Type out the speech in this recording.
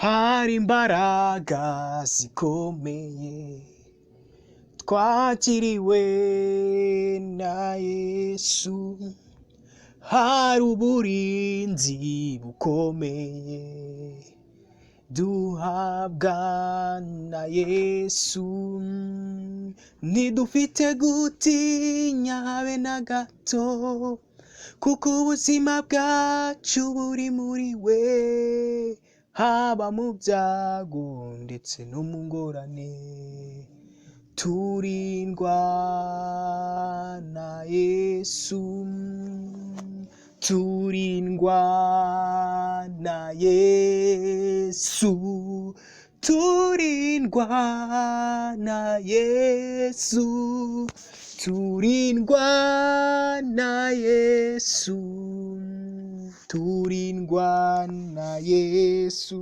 hari imbaraga zikomeye twakiriwe na Yesu, hari uburinzi bukomeye duhabwa na Yesu, ntidufite gutinya habe na gato, kuko ubuzima bwacu buri muri we, haba mu byago ndetse no mu ngorane. Turindwa na Yesu, turindwa na Yesu, turindwa na Yesu, turindwa na Yesu, turindwa na Yesu.